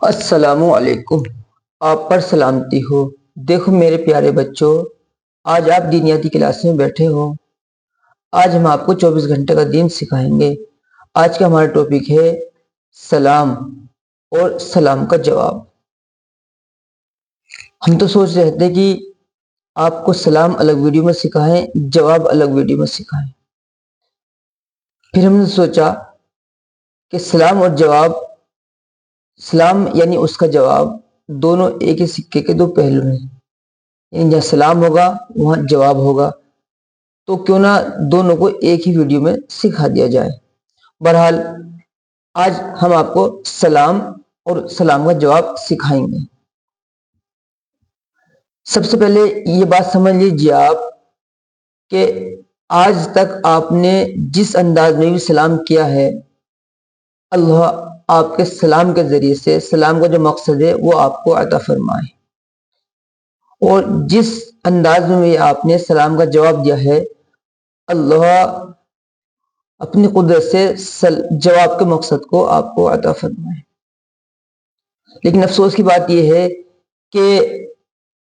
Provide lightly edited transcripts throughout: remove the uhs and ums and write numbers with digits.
السلام علیکم۔ آپ پر سلامتی ہو۔ دیکھو میرے پیارے بچوں، آج آپ دینیاتی کلاس میں بیٹھے ہو۔ آج ہم آپ کو 24 گھنٹے کا دین سکھائیں گے۔ آج کا ہمارا ٹاپک ہے سلام اور سلام کا جواب۔ ہم تو سوچ رہے تھے کہ آپ کو سلام الگ ویڈیو میں سکھائیں، جواب الگ ویڈیو میں سکھائیں۔ پھر ہم نے سوچا کہ سلام اور جواب، سلام یعنی اس کا جواب، دونوں ایک ہی سکے کے دو پہلو ہیں، یعنی جہاں سلام ہوگا وہاں جواب ہوگا، تو کیوں نہ دونوں کو ایک ہی ویڈیو میں سکھا دیا جائے۔ بہرحال آج ہم آپ کو سلام اور سلام کا جواب سکھائیں گے۔ سب سے پہلے یہ بات سمجھ لیجیے آپ کہ آج تک آپ نے جس انداز میں بھی سلام کیا ہے، اللہ آپ کے سلام کے ذریعے سے سلام کا جو مقصد ہے وہ آپ کو عطا فرمائے، اور جس انداز میں بھی آپ نے سلام کا جواب دیا ہے، اللہ اپنی قدرت سے جواب کے مقصد کو آپ کو عطا فرمائے۔ لیکن افسوس کی بات یہ ہے کہ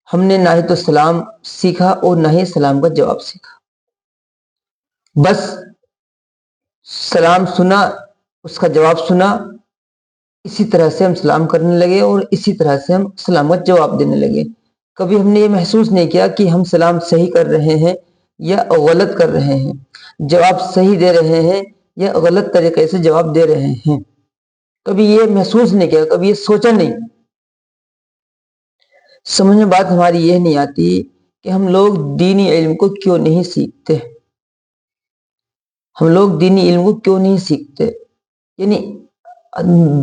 ہم نے نہ ہی تو سلام سیکھا اور نہ ہی سلام کا جواب سیکھا۔ بس سلام سنا، اس کا جواب سنا، اسی طرح سے ہم سلام کرنے لگے اور اسی طرح سے ہم سلام کا جواب دینے لگے۔ کبھی ہم نے یہ محسوس نہیں کیا کہ ہم سلام صحیح کر رہے ہیں یا غلط کر رہے ہیں، جواب صحیح دے رہے ہیں یا غلط طریقے سے جواب دے رہے ہیں۔ کبھی یہ محسوس نہیں کیا، کبھی یہ سوچا نہیں۔ سمجھ میں بات ہماری یہ نہیں آتی کہ ہم لوگ دینی علم کو کیوں نہیں سیکھتے، ہم لوگ دینی علم کو کیوں نہیں سیکھتے۔ یعنی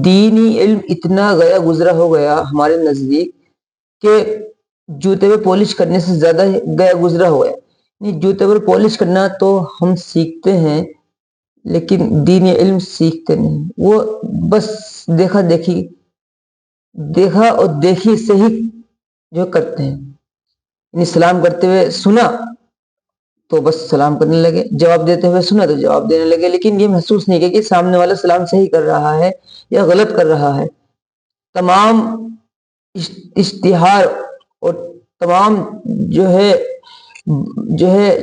دینی علم اتنا گیا گزرا ہو گیا ہمارے نزدیک کہ جوتے پہ پالش کرنے سے زیادہ گیا گزرا ہو گیا۔ یعنی جوتے پر پالش کرنا تو ہم سیکھتے ہیں لیکن دینی علم سیکھتے نہیں، وہ بس دیکھا اور دیکھی سے ہی جو کرتے ہیں۔ یعنی سلام کرتے ہوئے سنا تو بس سلام کرنے لگے، جواب دیتے ہوئے سنا تو جواب دینے لگے، لیکن یہ محسوس نہیں کیا کہ سامنے والا سلام صحیح کر رہا ہے یا غلط کر رہا ہے۔ تمام اشتہار اور تمام جو ہے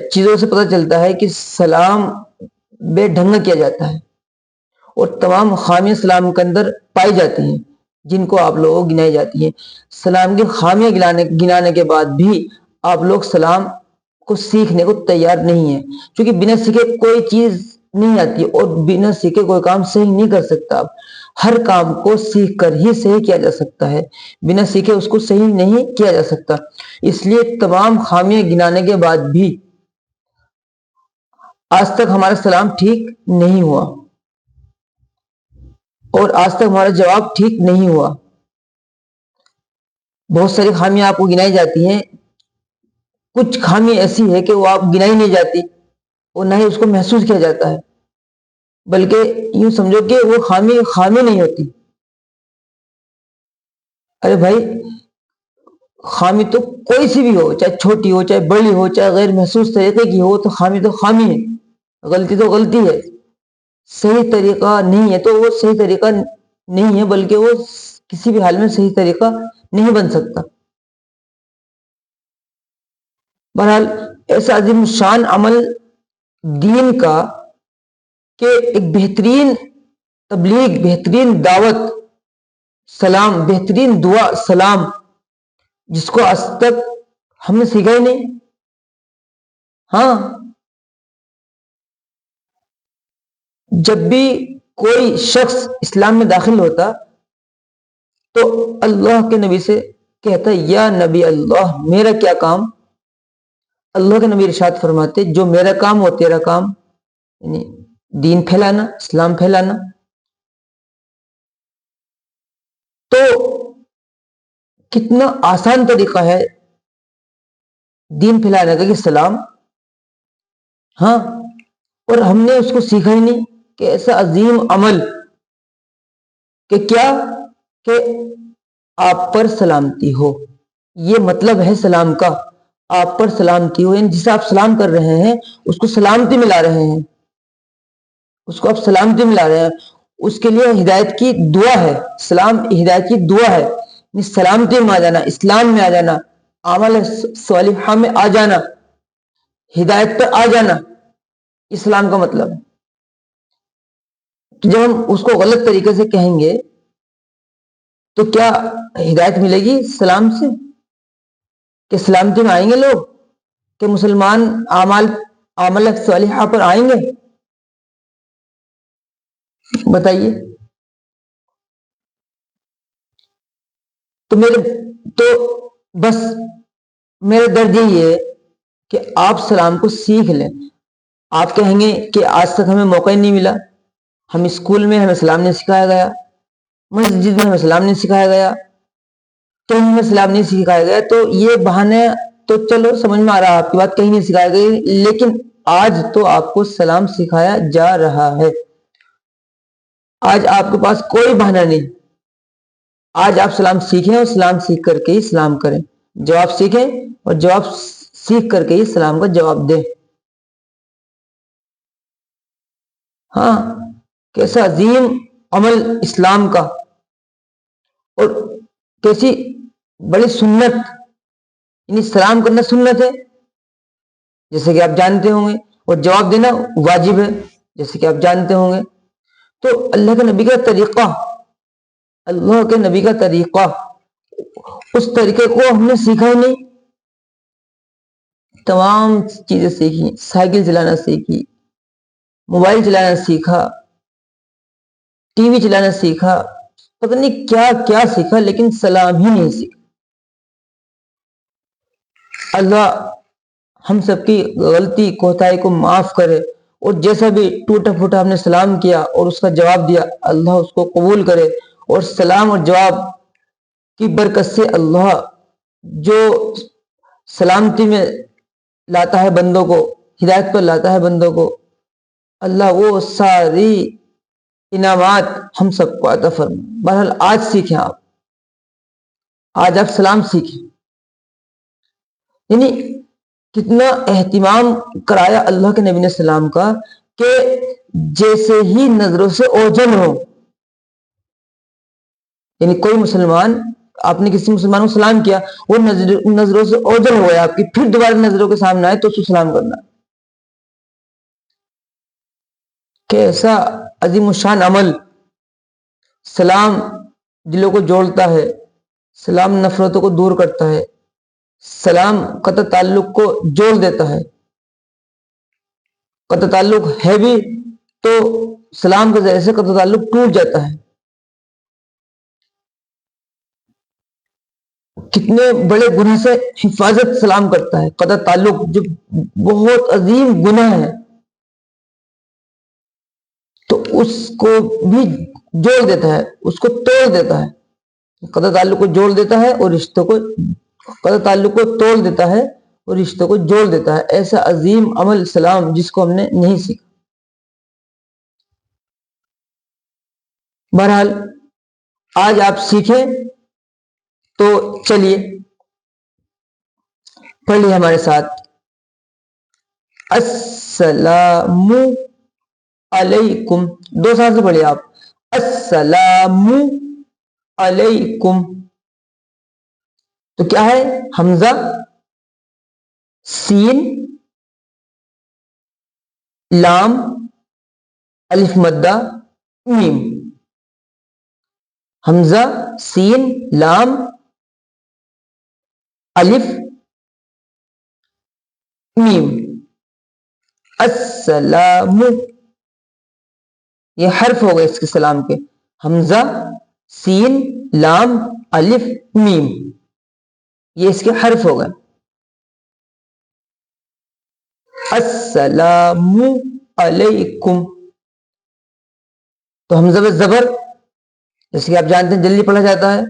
چیزوں سے پتہ چلتا ہے کہ سلام بے ڈھنگ کیا جاتا ہے، اور تمام خامیاں سلام کے اندر پائی جاتی ہیں جن کو آپ لوگوں کو گنائی جاتی ہیں۔ سلام کی خامیاں گنانے کے بعد بھی آپ لوگ سلام کو سیکھنے کو تیار نہیں ہیں، کیونکہ بنا سیکھے کوئی چیز نہیں آتی اور بنا سیکھے کوئی کام صحیح نہیں کر سکتا۔ ہر کام کو سیکھ کر ہی صحیح کیا جا سکتا ہے، بنا سیکھے اس کو صحیح نہیں کیا جا سکتا۔ اس لیے تمام خامیاں گنانے کے بعد بھی آج تک ہمارا سلام ٹھیک نہیں ہوا اور آج تک ہمارا جواب ٹھیک نہیں ہوا۔ بہت ساری خامیاں آپ کو گنائی جاتی ہیں، کچھ خامی ایسی ہے کہ وہ آپ گنائی نہیں جاتی اور نہ ہی اس کو محسوس کیا جاتا ہے، بلکہ یوں سمجھو کہ وہ خامی نہیں ہوتی۔ ارے بھائی، خامی تو کوئی سی بھی ہو، چاہے چھوٹی ہو، چاہے بڑی ہو، چاہے غیر محسوس طریقے کی ہو، تو خامی ہے، غلطی تو غلطی ہے۔ صحیح طریقہ نہیں ہے تو وہ صحیح طریقہ نہیں ہے، بلکہ وہ کسی بھی حال میں صحیح طریقہ نہیں بن سکتا۔ بہرحال ایسا عظیم شان عمل دین کا کہ ایک بہترین تبلیغ، بہترین دعوت سلام، بہترین دعا سلام، جس کو آج تک ہم نے سیکھا ہی نہیں۔ ہاں، جب بھی کوئی شخص اسلام میں داخل ہوتا تو اللہ کے نبی سے کہتا یا نبی اللہ میرا کیا کام؟ اللہ کے نبی ارشاد فرماتے جو میرا کام وہ تیرا کام، یعنی دین پھیلانا، اسلام پھیلانا۔ تو کتنا آسان طریقہ ہے دین پھیلانے کا کہ سلام۔ ہاں، اور ہم نے اس کو سیکھا ہی نہیں کہ ایسا عظیم عمل کہ کیا کہ آپ پر سلامتی ہو، یہ مطلب ہے سلام کا، آپ پر سلامتی ہو، یعنی جسے آپ سلام کر رہے ہیں اس کو سلامتی ملا رہے ہیں، اس کو آپ سلامتی ملا رہے ہیں، اس کے لیے ہدایت کی دعا ہے. سلام ہدایت کی دعا ہے، سلامتی میں آ جانا، اسلام میں آ جانا، اعمال صالحہ میں آ جانا، ہدایت پر آ جانا، اسلام کا مطلب ہے. جب ہم اس کو غلط طریقے سے کہیں گے تو کیا ہدایت ملے گی سلام سے؟ کہ سلامتی میں آئیں گے لوگ؟ کہ مسلمان اعمال صالحہ پر آئیں گے؟ بتائیے. تو بس میرا درد یہی ہے کہ آپ سلام کو سیکھ لیں. آپ کہیں گے کہ آج تک ہمیں موقع ہی نہیں ملا، ہم اسکول میں ہمیں سلام نہیں سکھایا گیا، مسجد میں ہمیں سلام نہیں سکھایا گیا، کہیں ہمیں سلام نہیں سکھایا گیا. تو یہ بہانے تو چلو سمجھ میں آ رہا ہے آپ کی بات، کہیں نہیں سکھایا گئی، لیکن آج تو آپ کو سلام سکھایا جا رہا ہے. آج آپ کے پاس کوئی بہانہ نہیں. آج آپ سلام سیکھیں اور سلام سیکھ کر کے ہی سلام کریں. جواب سیکھیں اور جواب سیکھ کر کے ہی سلام کا جواب دیں. ہاں، کیسا عظیم عمل اسلام کا، اور کیسی بڑی سنت، یعنی سلام کرنا سنت ہے جیسے کہ آپ جانتے ہوں گے، اور جواب دینا واجب ہے جیسے کہ آپ جانتے ہوں گے. تو اللہ کے نبی کا طریقہ، اللہ کے نبی کا طریقہ، اس طریقے کو ہم نے سیکھا ہی نہیں. تمام چیزیں سیکھی، سائیکل چلانا سیکھی، موبائل چلانا سیکھا، ٹی وی چلانا سیکھا، پتہ نہیں کیا کیا سیکھا، لیکن سلام ہی نہیں سیکھا. اللہ ہم سب کی غلطی کوتاہی کو معاف کرے، اور جیسا بھی ٹوٹا پھوٹا ہم نے سلام کیا اور اس کا جواب دیا، اللہ اس کو قبول کرے. اور سلام اور جواب کی برکت سے اللہ جو سلامتی میں لاتا ہے بندوں کو، ہدایت پر لاتا ہے بندوں کو، اللہ وہ ساری انعامات ہم سب کو عطا فرمائے. بہرحال آج سیکھیں، آج آپ سلام سیکھیں. یعنی کتنا اہتمام کرایا اللہ کے نبی نے سلام کا، کہ جیسے ہی نظروں سے اوجھل ہو، یعنی کوئی مسلمان، آپ نے کسی مسلمان کو سلام کیا، وہ نظروں سے اوجھل ہو گیا آپ کی، پھر دوبارہ نظروں کے سامنے آئے تو اس کو سلام کرنا. کیسا عظیم الشان عمل. سلام دلوں کو جوڑتا ہے، سلام نفرتوں کو دور کرتا ہے، سلام قطع تعلق کو جوڑ دیتا ہے. قطع تعلق ہے بھی تو سلام کے ذریعے سے قطع تعلق ٹوٹ جاتا ہے. کتنے بڑے گناہ سے حفاظت سلام کرتا ہے. قطع تعلق جو بہت عظیم گناہ ہے، تو اس کو بھی جوڑ دیتا ہے، اس کو توڑ دیتا ہے. قطع تعلق کو جوڑ دیتا ہے اور رشتوں کو، قطع تعلق کو توڑ دیتا ہے اور رشتوں کو جوڑ دیتا ہے. ایسا عظیم عمل سلام جس کو ہم نے نہیں سیکھا. بہرحال آج آپ سیکھیں تو چلیے پڑھ لیے ہمارے ساتھ. السلام علیکم، دو ساتھ سے پڑھیے آپ. السلام علیکم. تو کیا ہے؟ حمزہ، سین، لام، الف مدہ، میم. حمزہ، سین، لام، الف، میم. السلام، یہ حرف ہو گئے اس کے سلام کے. حمزہ، سین، لام، الف، میم، یہ اس کے حرف ہو گئے. السلام علیکم. تو حمزہ پہ زبر، جیسے کہ آپ جانتے ہیں جلدی پڑھا جاتا ہے.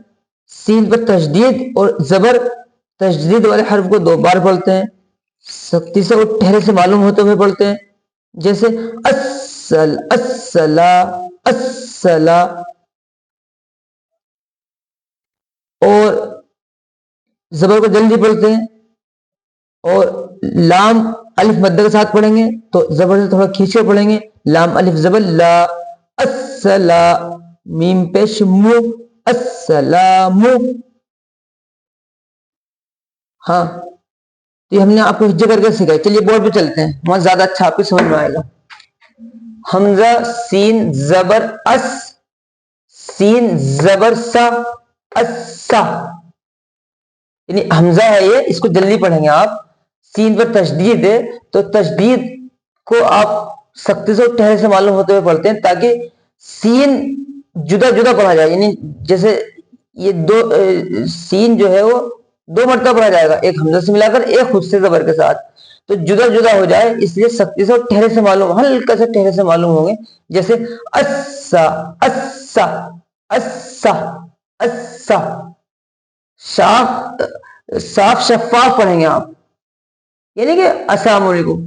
سین پر تشدید اور زبر، تشدید والے حرف کو دو بار پڑھتے ہیں، سختی سے اور ٹھہرے سے معلوم ہوتے ہوئے پڑھتے ہیں. جیسے السلا، السلا. اور زبر کو جلدی پڑھتے ہیں، اور لام الف مدہ کے ساتھ پڑھیں گے تو زبر سے تھوڑا کھینچے پڑھیں گے. لام الف زبر لا، میم پیش مو، السلام. ہاں تو یہ ہم نے آپ کو ہجے کر کے سکھائی. چلیے بورڈ پہ چلتے ہیں، وہاں زیادہ اچھا آپ کو سمجھ میں آئے گا. حمزہ سین زبر اس، سین زبر سا، اسا. یعنی حمزہ ہے یہ، اس کو جلدی پڑھیں گے آپ. سین پر تشدید ہے تو تشدید کو آپ سختی سے ٹھہرے سے معلوم ہوتے ہوئے پڑھتے ہیں تاکہ سین جدا جدا پڑھا جائے. یعنی جیسے یہ دو سین جو ہے وہ دو مرتبہ پڑھا جائے گا، ایک حمزہ سے ملا کر ایک خود سے زبر کے ساتھ، تو جدا جدا ہو جائے اس لیے سختی سے اور ٹھہرے سے معلوم، ہلکا سے ٹھہرے سے معلوم ہوں گے. جیسے اسا اسا اسا اسا. صاف شفاف پڑھیں گے آپ، یعنی کہ السلام علیکم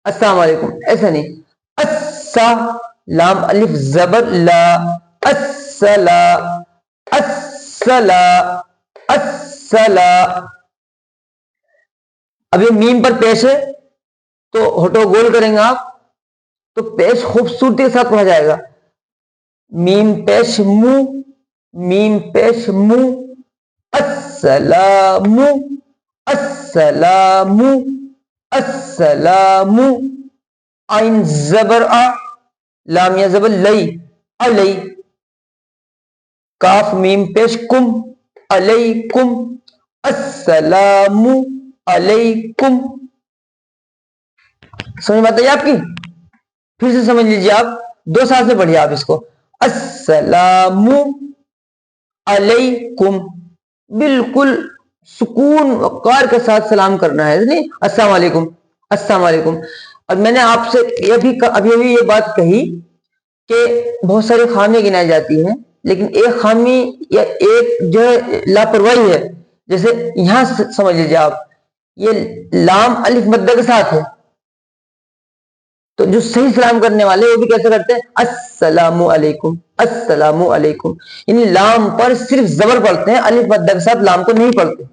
السلام علیکم ایسا نہیں. اسا لام الف زبر لا، السلا السلا السلا. اب یہ میم پر پیش ہے تو ہوٹو گول کریں گے آپ تو پیش خوبصورتی کے ساتھ پڑھا جائے گا. میم پیش مو، میم پیش مو، السلام السلام السلام. عین زبر آ، لام یا زبر لئی، علی. کاف میم پیش کم، علیکم، السلام علیکم. سمجھ بات ہے آپ کی؟ پھر سے سمجھ لیجیے آپ، دو ساتھ سے پڑھیے آپ اس کو. السلام علیکم، بالکل سکون وقار کے ساتھ سلام کرنا ہے، نہیں السلام علیکم السلام علیکم. اور میں نے آپ سے ابھی یہ بات کہی کہ بہت ساری خامیاں گنائی جاتی ہیں، لیکن ایک خامی یا ایک جو ہے لاپرواہی ہے. جیسے یہاں سمجھ لیجیے آپ، یہ لام الف مدہ کے ساتھ ہے تو جو صحیح سلام کرنے والے وہ بھی کیسے کرتے ہیں؟ السلام علیکم السلام علیکم. یعنی لام پر صرف زبر پڑھتے ہیں، الف مدہ کے ساتھ لام کو نہیں پڑھتے.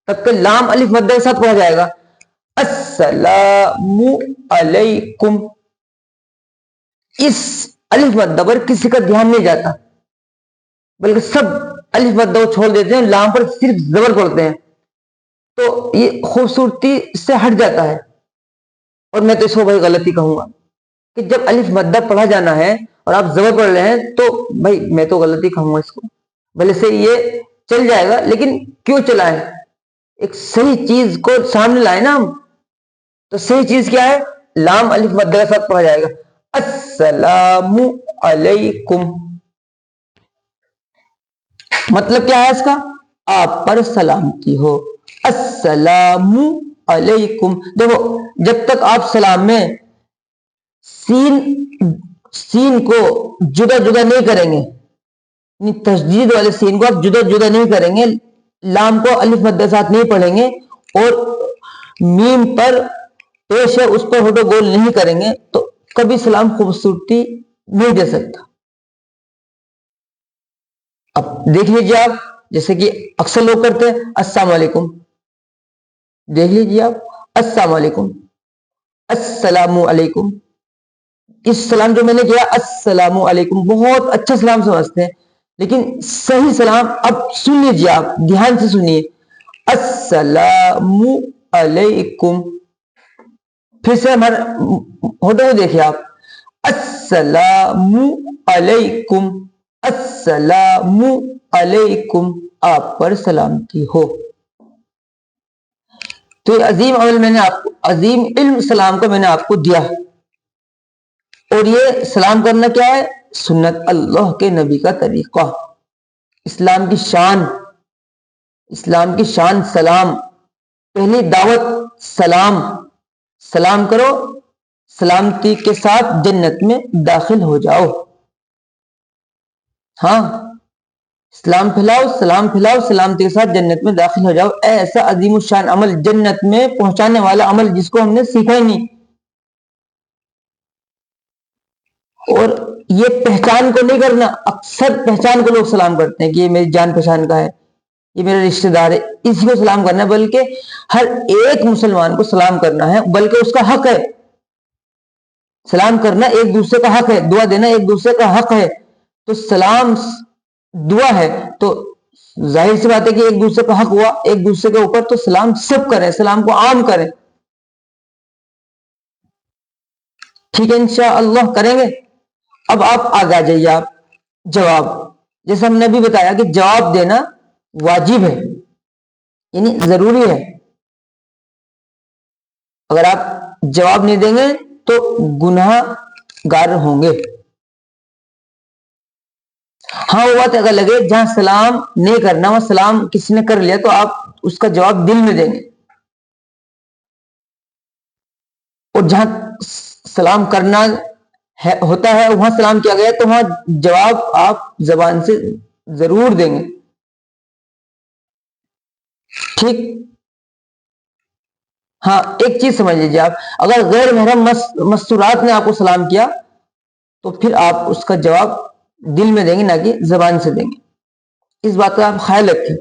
تب کہ لام الف مدہ کے ساتھ پڑھا جائے گا السلام علیکم. اس الف مدہ پر کسی کا دھیان نہیں جاتا، بلکہ سب الف مدہ کو چھوڑ دیتے ہیں، لام پر صرف زبر پڑھتے ہیں، تو یہ خوبصورتی سے ہٹ جاتا ہے. اور میں تو اس کو بھائی غلطی کہوں گا کہ جب الف مدہ پڑھا جانا ہے اور آپ زبر پڑھ رہے ہیں تو بھائی میں تو غلطی کہوں گا اس کو. بھلے سے یہ چل جائے گا لیکن کیوں چلائیں؟ ایک صحیح چیز کو سامنے لائے نا ہم. تو صحیح چیز کیا ہے؟ لام الف مدہ کے ساتھ پڑھا جائے گا السلام علیکم. مطلب کیا ہے اس کا؟ آپ پر سلامتی ہو. السلام علیکم. دیکھو جب تک آپ سلام میں سین کو جدا جدا نہیں کریں گے، یعنی تشدید والے سین کو آپ جدا جدا نہیں کریں گے، لام کو الف مدہ ساتھ نہیں پڑھیں گے اور میم پر پیش ہے اس پر ہوٹو گول نہیں کریں گے تو کبھی سلام خوبصورتی نہیں دے سکتا. اب دیکھ لیجیے آپ، جیسے کہ اکثر لوگ کرتے ہیں السلام علیکم، دیکھ لیجیے آپ السلام علیکم السلام علیکم. اس سلام جو میں نے کیا السلام علیکم بہت اچھا سلام سمجھتے ہیں، لیکن صحیح سلام اب سن لیجیے آپ، دھیان سے سنیے. السلام علیکم. پھر سے ہمارا ہوٹو دیکھیے آپ، السلام علیکم السلام علیکم. آپ پر سلامتی ہو. تو یہ عظیم عمل میں نے آپ کو، عظیم علم سلام کو میں نے آپ کو دیا، اور یہ سلام کرنا کیا ہے؟ سنت اللہ کے نبی کا طریقہ، اسلام کی شان، اسلام کی شان سلام. پہلی دعوت سلام، سلام کرو، سلامتی کے ساتھ جنت میں داخل ہو جاؤ. ہاں اسلام پھیلاؤ، سلام پھیلاؤ، سلامتی کے ساتھ جنت میں داخل ہو جاؤ. ایسا عظیم الشان عمل، جنت میں پہنچانے والا عمل جس کو ہم نے سیکھا ہی نہیں. اور یہ پہچان کو نہیں کرنا، اکثر پہچان کو لوگ سلام کرتے ہیں کہ یہ میری جان پہچان کا ہے، یہ میرا رشتہ دار ہے، اسی کو سلام کرنا ہے. بلکہ ہر ایک مسلمان کو سلام کرنا ہے، بلکہ اس کا حق ہے. سلام کرنا ایک دوسرے کا حق ہے، دعا دینا ایک دوسرے کا حق ہے، تو سلام دعا ہے، تو ظاہر سی بات ہے کہ ایک دوسرے کا حق ہوا ایک دوسرے کے اوپر، تو سلام سب کریں، سلام کو عام کریں. ٹھیک ہے انشاءاللہ کریں گے. اب آپ آگے آ جائیے. آپ جواب، جیسے ہم نے بھی بتایا کہ جواب دینا واجب ہے، یعنی ضروری ہے. اگر آپ جواب نہیں دیں گے تو گناہ گار ہوں گے. ہاں وہ بات اگر لگے جہاں سلام نہیں کرنا، وہ سلام کسی نے کر لیا تو آپ اس کا جواب دل میں دیں گے، اور جہاں سلام کرنا ہوتا ہے وہاں سلام کیا گیا تو وہاں جواب آپ زبان سے ضرور دیں گے. ٹھیک. ہاں ایک چیز سمجھ لیجیے، آپ اگر غیر محرم مستورات نے آپ کو سلام کیا تو پھر آپ اس کا جواب دل میں دیں گے، نہ کہ زبان سے دیں گے. اس بات کا آپ خیال رکھیں.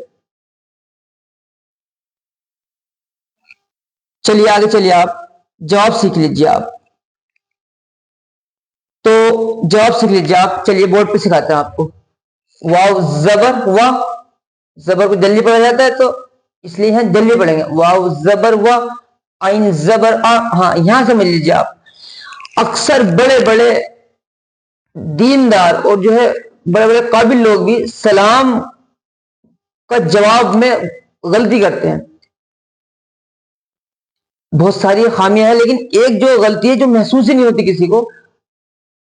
چلیے آگے چلیے، آپ جواب سیکھ لیجیے. آپ تو جواب سیکھ لیجیے. آپ چلیے بورڈ پہ سکھاتے ہیں آپ کو. واو زبر وا، زبر کو جلدی پڑھا جاتا ہے تو اس لیے یہاں جلدی پڑھیں گے. واو زبر وا، عین زبر آ. ہاں یہاں سمجھ لیجیے. آپ اکثر بڑے بڑے دیندار اور جو ہے بڑے بڑے قابل لوگ بھی سلام کا جواب میں غلطی کرتے ہیں. بہت ساری خامیاں ہیں، لیکن ایک جو غلطی ہے جو محسوس ہی نہیں ہوتی کسی کو،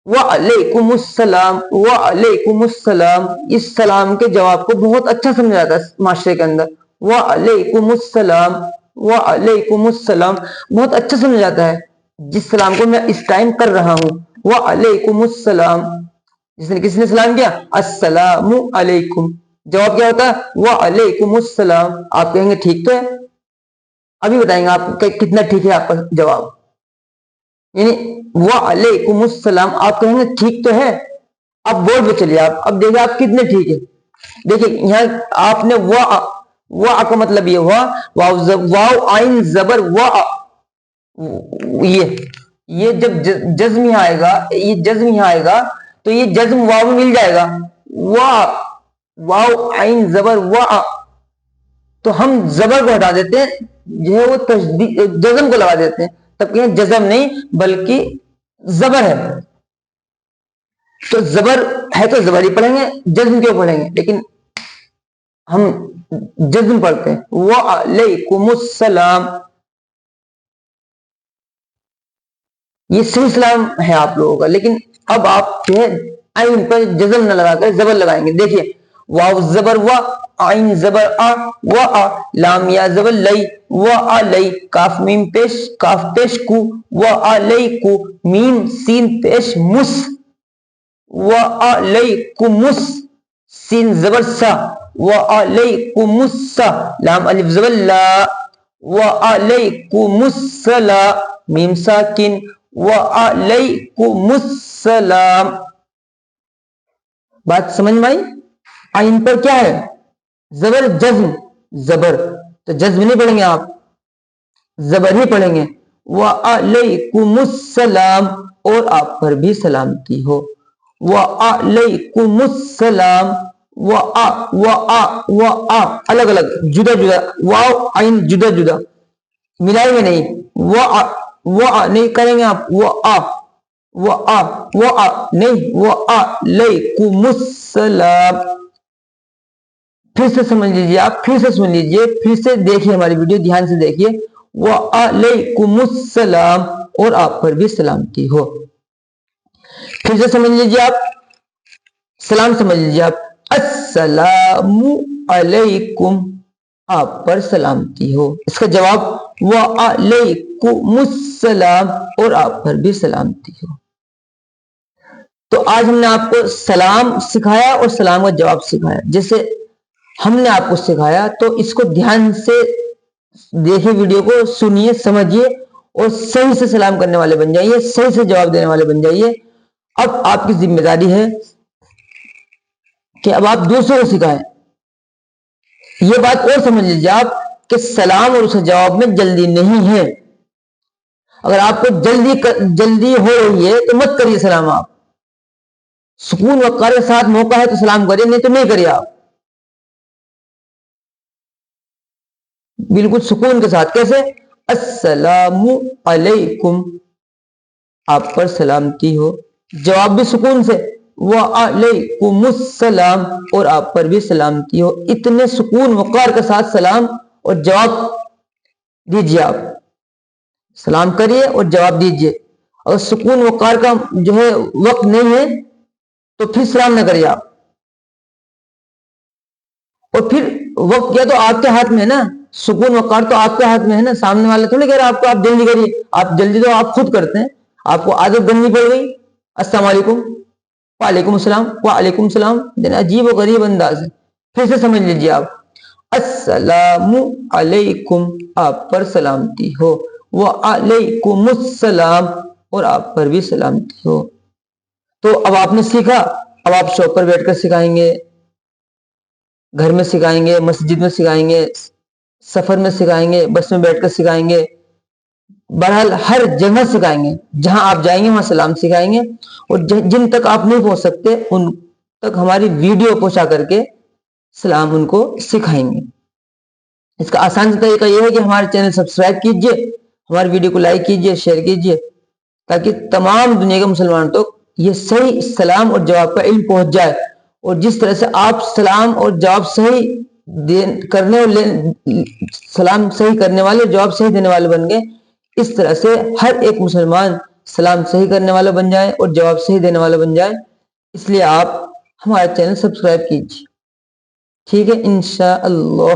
وعلیکم السلام وعلیکم السلام. اس سلام کے جواب کو بہت اچھا سمجھا جاتا ہے معاشرے کے اندر. وعلیکم السلام وعلیکم السلام بہت اچھا سمجھا جاتا ہے. جس سلام کو میں اس ٹائم کر رہا ہوں، وعلیکم السلام، جس نے کس نے سلام کیا، السلام علیکم، جواب کیا ہوتا ہے وعلیکم السلام. آپ کہیں گے ٹھیک تو ہے. ابھی بتائیں گے آپ کتنا ٹھیک ہے آپ کا جواب. یعنی وعلیکم السلام آپ کہیں گے ٹھیک تو ہے. اب بورڈ پہ چلیے. آپ اب دیکھیں آپ کتنے ٹھیک ہے. دیکھیں یہاں آپ نے وا کا مطلب یہ ہوا واو عین زبر وا، یہ جب جزم یہاں آئے گا، یہ جزم یہاں آئے گا تو یہ جزم واو میں مل جائے گا. واو عین زبر وا، تو ہم زبر کو ہٹا دیتے ہیں، جو ہے وہ جزم کو لگا دیتے ہیں. تب کہ جزم نہیں بلکہ زبر ہے. تو زبر ہے تو زبر ہی پڑھیں گے، جزم کیوں پڑھیں گے؟ لیکن ہم جزم پڑھتے ہیں. وعلیکم السلام، یہ صحیح سلام ہے آپ لوگوں کا. لیکن اب آپ جو ہے عین پر جزم نہ لگا کر زبر لگائیں گے. دیکھیے واو زبر وا، عین زبر آ، وا، لام یا زبر لئی، وعلی، کاف میم پیش، کاف پیش کو، وعلیکو، میم سین پیش مس، وعلیکمس، سین زبر سا، وعلیکم السا، لام الف زبر لا، وعلیکم السلام، میم ساکن، وعلیکم السلام. بات سمجھ میں آئی؟ عین پر کیا ہے؟ زبر جزم، زبر تو جزم نہیں پڑھیں گے آپ، زبر ہی پڑھیں گے. وعلیکم السلام، اور آپ پر بھی سلامتی ہو. وعلیکم السلام، الگ الگ جدا جدا، واو عین جدا جدا ملائیں گے نہیں. نہیں کریں گے آپ. نہیں. وعلیکم السلام. پھر سے سمجھ لیجیے. آپ پھر سے سن لیجیے، پھر سے دیکھیے ہماری ویڈیو دھیان سے دیکھیے. وعلیکم السلام، اور آپ پر بھی سلامتی ہو. پھر سے سمجھ لیجیے. آپ سلام سمجھ لیجیے. آپ السلام علیکم، آپ پر سلامتی ہو. اس کا جواب وعلیکم السلام، اور آپ پر بھی سلامتی ہو. تو آج ہم نے آپ کو سلام سکھایا اور سلام کا جواب سکھایا. جیسے ہم نے آپ کو سکھایا تو اس کو دھیان سے دیکھیے، ویڈیو کو سنیے، سمجھیے، اور صحیح سے سلام کرنے والے بن جائیے، صحیح سے جواب دینے والے بن جائیے. اب آپ کی ذمہ داری ہے کہ اب آپ دوسروں کو سکھائیں. یہ بات اور سمجھ لیجیے آپ کہ سلام اور اس کے جواب میں جلدی نہیں ہے. اگر آپ کو جلدی ہو رہی ہے تو مت کریے سلام. آپ سکون وقار کے ساتھ موقع ہے تو سلام کریے, نہیں تو نہیں کریے. آپ بالکل سکون کے ساتھ. کیسے؟ السلام علیکم, آپ پر سلامتی ہو. جواب بھی سکون سے, وعلیکم السلام, اور آپ پر بھی سلامتی ہو. اتنے سکون وقار کے ساتھ سلام اور جواب دیجیے. آپ سلام کریے اور جواب دیجیے. اور سکون وقار کا جو ہے وقت نہیں ہے تو پھر سلام نہ کریے. آپ اور پھر وقت کیا تو آپ کے ہاتھ میں ہے نا, سکون وقار تو آپ کے ہاتھ میں ہے نا. سامنے والا تھوڑی کہہ رہا آپ کو آپ جلدی کریے. آپ جلدی تو آپ خود کرتے ہیں, آپ کو عادت بننی پڑ گئی. السلام علیکم, وعلیکم السلام, وعلیکم السلام, عجیب و غریب انداز ہے. پھر سے سمجھ لیجیے. آپ السلام علیکم, آپ پر سلامتی ہو. وعلیکم السلام, اور آپ پر بھی سلامتی ہو. تو اب آپ نے سیکھا. اب آپ شاپ پر بیٹھ کر سکھائیں گے, گھر میں سکھائیں گے, مسجد میں سکھائیں گے, سفر میں سکھائیں گے, بس میں بیٹھ کر سکھائیں گے. بہرحال ہر جگہ سکھائیں گے. جہاں آپ جائیں گے وہاں سلام سکھائیں گے. اور جن تک آپ نہیں پہنچ سکتے ان تک ہماری ویڈیو پہنچا کر کے سلام ان کو سکھائیں گے. اس کا آسان طریقہ یہ ہے کہ ہمارے چینل سبسکرائب کیجئے, ہماری ویڈیو کو لائک کیجئے, شیئر کیجئے, تاکہ تمام دنیا کے مسلمانوں تک یہ صحیح سلام اور جواب کا علم پہنچ جائے. اور جس طرح سے آپ سلام اور جواب صحیح سلام صحیح کرنے والے, جواب صحیح دینے والے بن گئے, اس طرح سے ہر ایک مسلمان سلام صحیح کرنے والا بن جائے اور جواب صحیح دینے والا بن جائے. اس لیے آپ ہمارا چینل سبسکرائب کیجیے. ٹھیک ہے, انشاءاللہ.